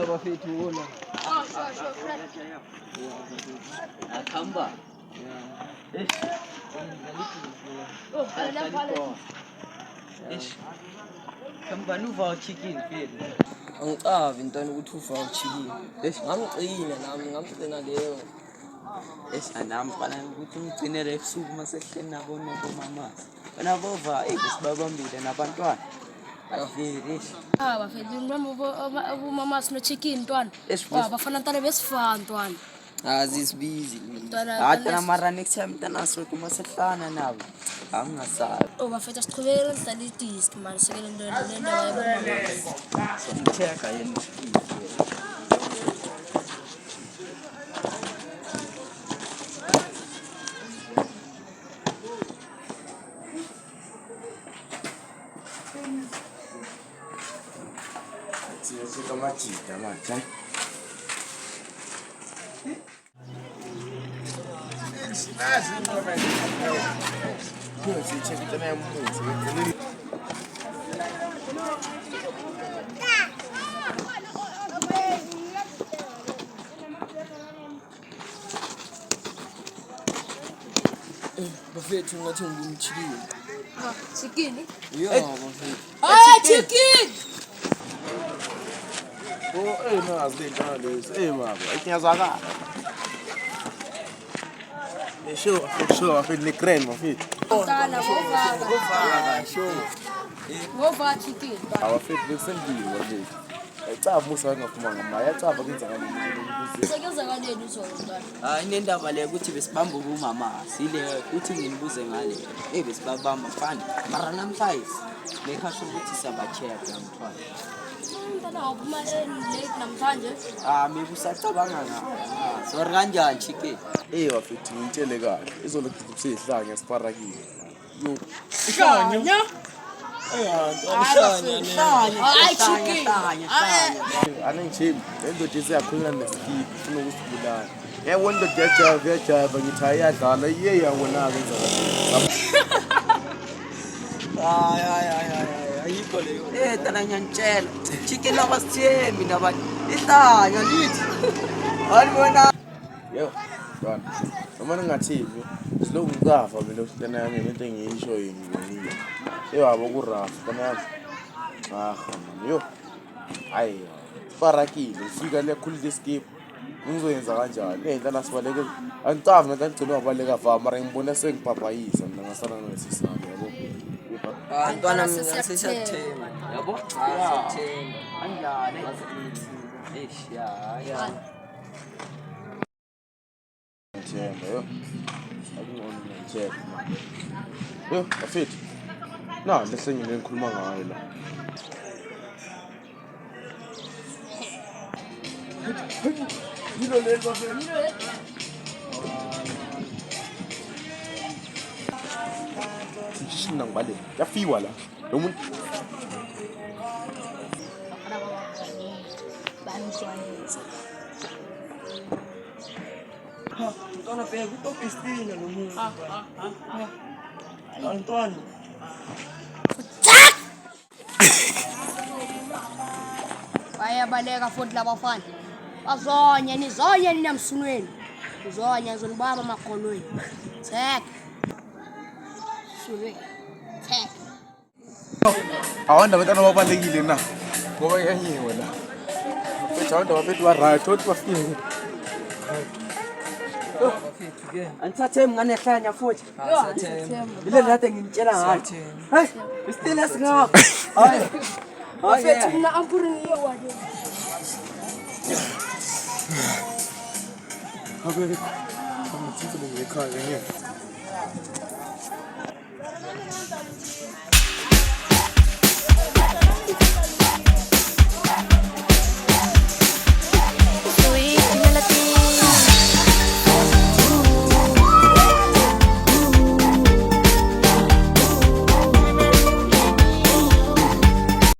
bafethu wona. Akhamba. Khamba nuva chicken fethu. Angicavi intwana ukuthi uva chicken. Ngamgcina nami ngamgcina leyo. Anami fana ukuthi ungcinele ebusuku masehleni nabo nomamasi. Wena bova besibabambile nabantwana. Bafethu ubumamasi no chicken ntwana. Bafana ntwana besifana ntwana. Azisibizi. Hayi mara next time ntana so kuma sehlana nabo. Angasabi. Bafethu siqhubekele sidlala idisk man sekele into lendaba yabomamasi. Ngitheka yena. Siyasuka amajida manje. Bafethu ngathi ngumchikini. Chicken? Yeah, bafethu. Chicken! Nazi lentana lezi. Baba, ayiyazakala. Sure, bafethu ne-grand bafethu. Ntana Uvaka sure. ngova chicken. Bafethu bekusendile bafethu. Ecava musa ngaphuma ngamaya, ecava kenza kanini. Sekwenza kanini uzona? Hayi nendaba le ukuthi besibamba ubumama sile uthi nginibuze ngale besibabamba fana mara namhlanje lekhasho ukuthi siyabacheck namthwana Ntana uphuma late namhlanje. Mikusacabanga ngayo sorry kanjani chicken Bafethu ngitshele kahle. Izolo ngidibuse ihlanya siparakile. Yo. Hlanya? Hayi chicken Anengijimi, lendoda isiyakhulula nesikiphi ufuna ukusibulala. Yabona indoda yajava ngithi ayadlala iye yawona-ke ayikho leyo tana ngiyantshela chicken abasithembi nabantu ihlanya lithi alibona Yo, bana. Noma ningathini, siloku ngikafa mina usitana yami into engiyisho yini. Yabo kurafu kana yami. Man. Yo. Hayi. Parakile, ufika lekhulile skip. Ngizoyenza kanjani? Ngidlala sibaleke. Angicavi mina ngigcina wabaleka va mara ngibona sengipapayisa mina ngasana ngesisana yabo. Ntwana mina sesiyathema yabo siyathema kanjani ya Ngithemba yo. Akungona ngithemba. Yo, bafethu. Lehlengile ngikhuluma ngayo la. Yilo le bafethu. Sishina ngibale. Yafiwa la. Lo muntu Ntwana bheka utopestina lo muntu Ntwana Bayabaleka futhi labafana. Bazonya nizonya nina msunweni. Uzonya zonibamba amaqolweni. Check. Sure. Check. awanda abantwana babalekile na. Ngoba yanyiwe la. Bafethu awanda bafethu wa right, othi bafike. Anithathemi nganehlanya futhi bile nade ngimtshela ngayo hayi isitile singakho hayi Bafethu mina ampuri ngiyo wade. Habe ngitsitse ngekhaya ngeke.